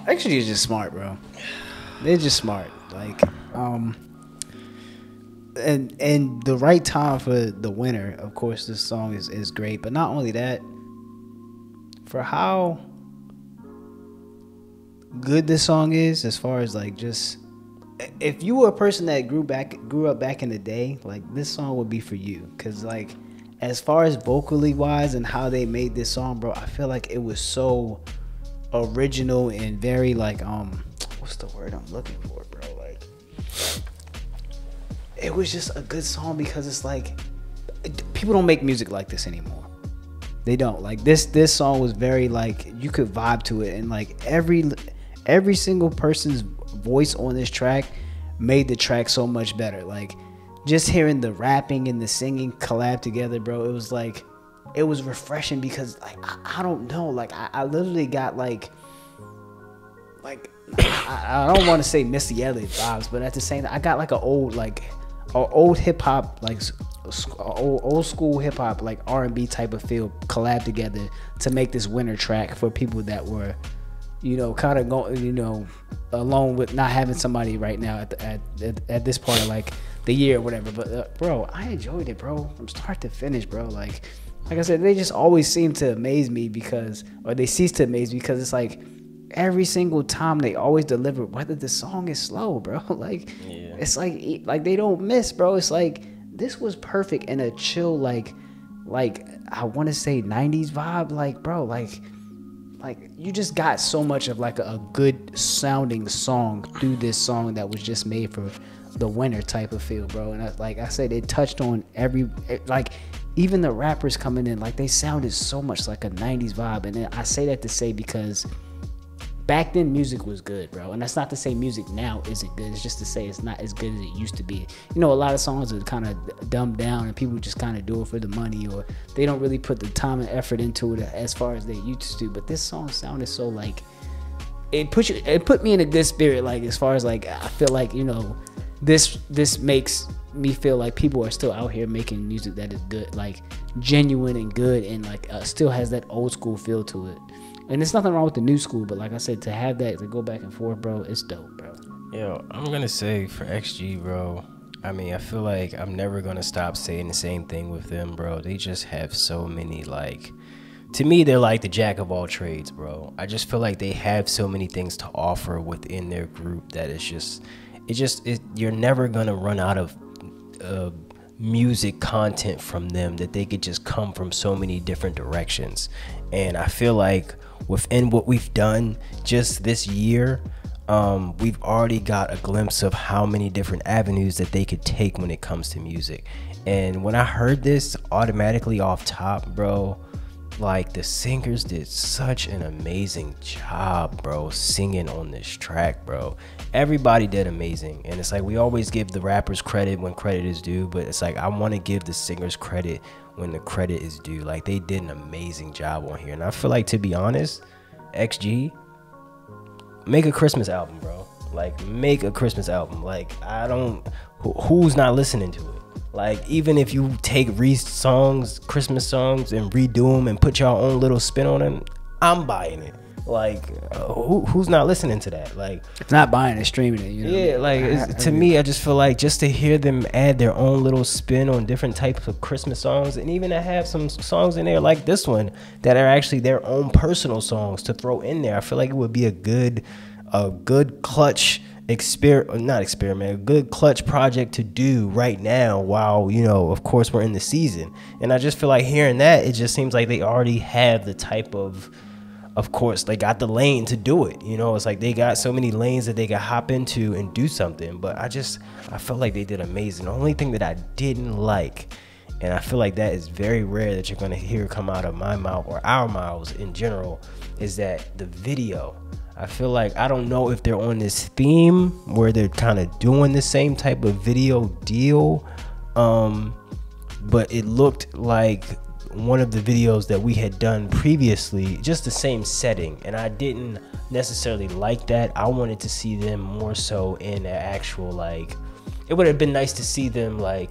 Actually, it's just smart, bro. They're just smart. Like, and the right time for the winter. Of course, this song is great, but not only that, for how good this song is, as far as like just, if you were a person that grew up back in the day, like this song would be for you. Cause like, as far as vocally wise and how they made this song, bro, I feel like it was so original and very like what's the word I'm looking for, bro? Like, it was just a good song because it's like people don't make music like this anymore. They don't. Like this song was very like you could vibe to it, and like every single person's voice on this track made the track so much better. Like just hearing the rapping and the singing collab together, bro, it was like it was refreshing because like I don't know, like I literally got like I don't want to say Missy Elliott vibes, but at the same time I got like an old hip hop, like old school hip hop, like R&B type of feel collab together to make this winter track for people that were, you know, kind of going, you know, alone with not having somebody right now at this part of like the year or whatever. But bro, I enjoyed it, bro, from start to finish, bro. Like I said, they just always seem to amaze me or they cease to amaze me because it's like every single time they always deliver, whether the song is slow, bro. Like it's like they don't miss, bro. It's like this was perfect in a chill, like I want to say 90s vibe, like bro, like you just got so much of like a good sounding song through this song that was just made for the winter type of feel, bro. And like I said, it touched on like even the rappers coming in, like they sounded so much like a 90s vibe. And then I say that to say because back then music was good, bro. And that's not to say music now isn't good. It's just to say it's not as good as it used to be. You know, a lot of songs are kind of dumbed down and people just kind of do it for the money, or they don't really put the time and effort into it as far as they used to. But this song sounded so like it put me in a good spirit, like as far as like I feel like, you know, this makes me feel like people are still out here making music that is good, like genuine and good, and like still has that old school feel to it. And there's nothing wrong with the new school, but like I said, to have that, to go back and forth, bro, it's dope, bro. Yo, I'm gonna say for XG, bro, I mean, I feel like I'm never gonna stop saying the same thing with them, bro. They just have so many, like, to me, they're like the jack of all trades, bro. I just feel like they have so many things to offer within their group that you're never gonna run out of music content from them, that they could just come from so many different directions. And I feel like within what we've done just this year, we've already got a glimpse of how many different avenues that they could take when it comes to music. And when I heard this automatically off top, bro, like the singers did such an amazing job, bro, singing on this track, bro. Everybody did amazing. And it's like we always give the rappers credit when credit is due, but it's like I want to give the singers credit when the credit is due. Like they did an amazing job on here. And I feel like, to be honest, XG, make a Christmas album, bro. Like make a Christmas album. Like who's not listening to it? Like, even if you take songs, Christmas songs, and redo them and put your own little spin on them, I'm buying it. Like, who's not listening to that? Like, it's not buying it, streaming it. You know? Yeah, like to me, I just feel like just to hear them add their own little spin on different types of Christmas songs, and even to have some songs in there like this one that are actually their own personal songs to throw in there, I feel like it would be a good clutch a good clutch project to do right now while, you know, of course we're in the season. And I just feel like hearing that, it just seems like they already have the type of course they got the lane to do it. You know, it's like they got so many lanes that they can hop into and do something. But I felt like they did amazing. The only thing that I didn't like, and I feel like that is very rare that you're going to hear come out of my mouth or our mouths in general, is that the video. I feel like, I don't know if they're on this theme where they're kind of doing the same type of video deal, but it looked like one of the videos that we had done previously, just the same setting, and I didn't necessarily like that. I wanted to see them more so in an actual, like, it would have been nice to see them like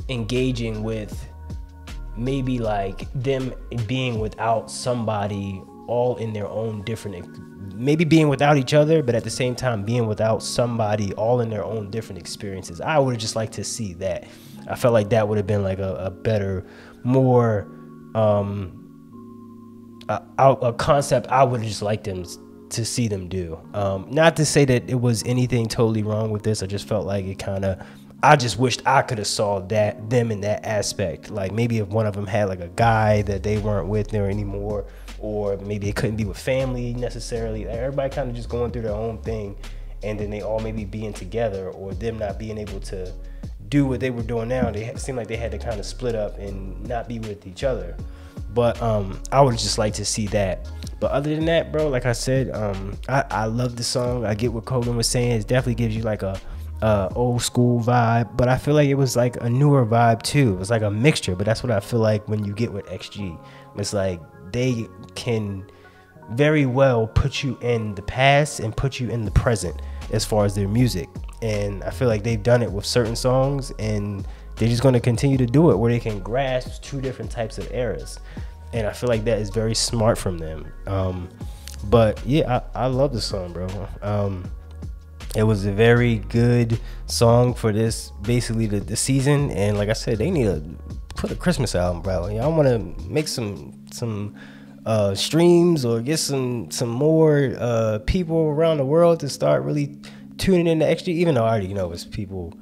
engaging with maybe like them being without somebody all in their own different, maybe being without each other, but at the same time being without somebody, all in their own different experiences. I would have just liked to see that. I felt like that would have been like a better, more a concept I would have just liked them to see them do. Not to say that it was anything totally wrong with this. I just felt like it kind of, I just wished I could have saw them in that aspect. Like maybe if one of them had like a guy that they weren't with there anymore, or maybe it couldn't be with family necessarily. Like everybody kind of just going through their own thing, and then they all maybe being together, or them not being able to do what they were doing now. They seemed like they had to kind of split up and not be with each other. But I would just like to see that. But other than that, bro, like I said, I love the song. I get what Kogan was saying. It definitely gives you like a old school vibe, but I feel like it was like a newer vibe too. It was like a mixture, but that's what I feel like when you get with XG. It's like they can very well put you in the past and put you in the present as far as their music. And I feel like they've done it with certain songs, and they're just going to continue to do it where they can grasp two different types of eras. And I feel like that is very smart from them. But yeah, I love the song, bro. It was a very good song for this, basically the season. And like I said, they need to put a Christmas album, bro. Y'all want to make some streams, or get some more people around the world to start really tuning into XG. Even though I already know it's people,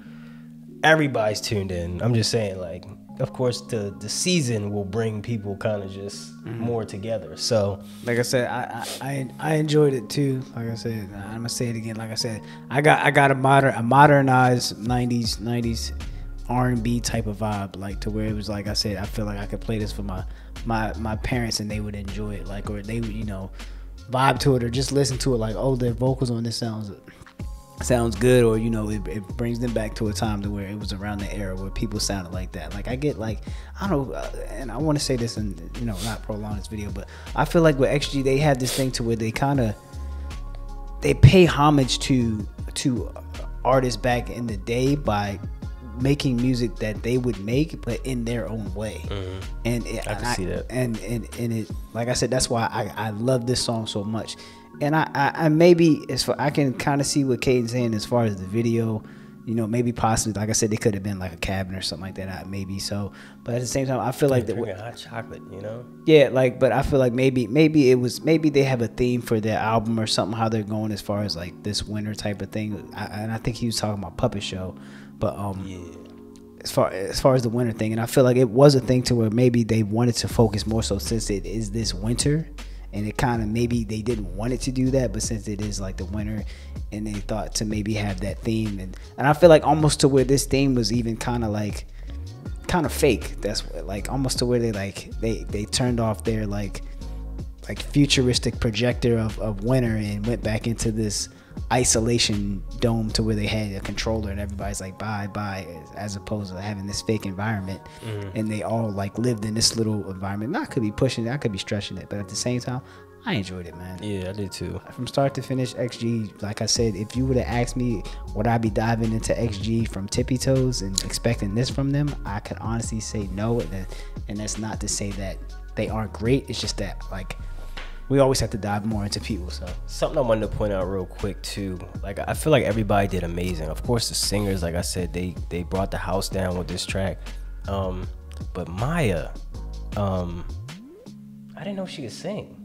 everybody's tuned in. I'm just saying, like, of course the season will bring people kind of just more together. So like I said, I enjoyed it too. Like I said, I'm gonna say it again. Like I said, I got a modernized 90s R&B type of vibe, like to where it was like I said, I feel like I could play this for my parents and they would enjoy it, like, or they would, you know, vibe to it, or just listen to it like, oh, the vocals on this sounds good, or you know, it brings them back to a time to where it was around the era where people sounded like that. Like I get, like, I don't know, and I want to say this and, you know, not prolong this video, but I feel like with XG they have this thing to where they pay homage to artists back in the day by making music that they would make, but in their own way. And I can see that. And it, like I said, that's why I love this song so much. And I maybe, as far, I can kind of see what Caden's saying as far as the video, you know, maybe possibly, like I said, they could have been like a cabin or something like that, maybe so. But at the same time, I feel like drinking hot chocolate, you know. Yeah, like, but I feel like maybe they have a theme for their album or something, how they're going as far as like this winter type of thing. And I think he was talking about Puppet Show, but yeah. As far as the winter thing, and I feel like it was a thing to where maybe they wanted to focus more so since it is this winter. And it kind of, maybe they didn't want it to do that, but since it is like the winter, and they thought to maybe have that theme, and I feel like almost to where this theme was even kind of fake. That's what, like, almost to where they turned off their like futuristic projector of winter and went back into this isolation dome to where they had a controller and everybody's like bye, as opposed to having this fake environment. And they all like lived in this little environment. And I could be pushing it, I could be stretching it, but at the same time, I enjoyed it, man. Yeah, I did too. From start to finish, XG, like I said, if you would have asked me would I be diving into XG from tippy toes and expecting this from them, I could honestly say no. And that's not to say that they aren't great, it's just that, like, we always have to dive more into people. So something I wanted to point out real quick too, like, I feel like everybody did amazing. Of course the singers, like I said, they brought the house down with this track. But Maya, I didn't know she could sing.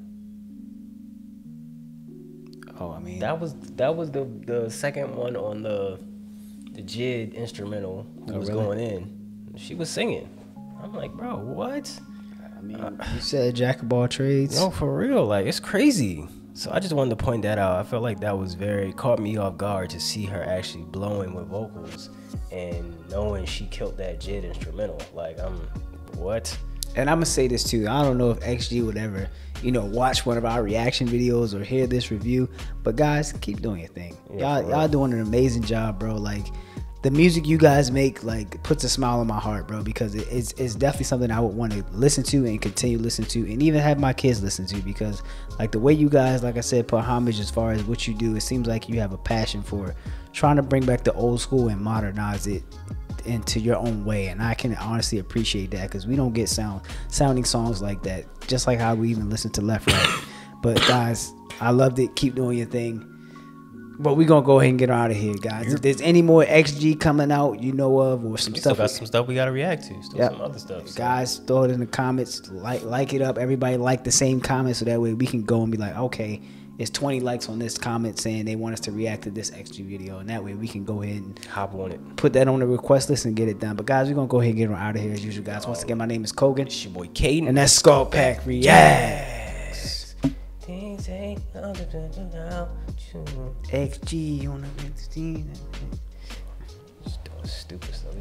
Oh, I mean, that was the second one on the JID instrumental who was going in. She was singing. I'm like, bro, what? I mean, you said jack of all trades. No, for real, like, it's crazy. So I just wanted to point that out. I felt like that was caught me off guard to see her actually blowing with vocals and knowing she killed that JID instrumental. Like, what? And I'm gonna say this too. I don't know if XG would ever, you know, watch one of our reaction videos or hear this review, but guys, keep doing your thing. Yeah, y'all doing an amazing job, bro. Like, the music you guys make, like, puts a smile on my heart, bro, because it's definitely something I would want to listen to and continue to listen to, and even have my kids listen to, because, like, the way you guys, like I said, put homage as far as what you do, it seems like you have a passion for trying to bring back the old school and modernize it into your own way. And I can honestly appreciate that, because we don't get sounding songs like that, just like how we even listen to Left Right. But guys, I loved it. Keep doing your thing. But we're gonna go ahead and get out of here, guys. If there's any more XG coming out you know of, or some We stuff, still got some stuff we gotta react to. Still some other stuff. So. Guys, throw it in the comments. Like it up. Everybody like the same comment, so that way we can go and be like, okay, it's 20 likes on this comment saying they want us to react to this XG video, and that way we can go ahead and hop on it. Put that on the request list and get it done. But guys, we're gonna go ahead and get on out of here as usual, guys. Once again, my name is Kogan. It's your boy Caden. And that's SkulkPack Reacts. XG on the 15. Just doing stupid stuff.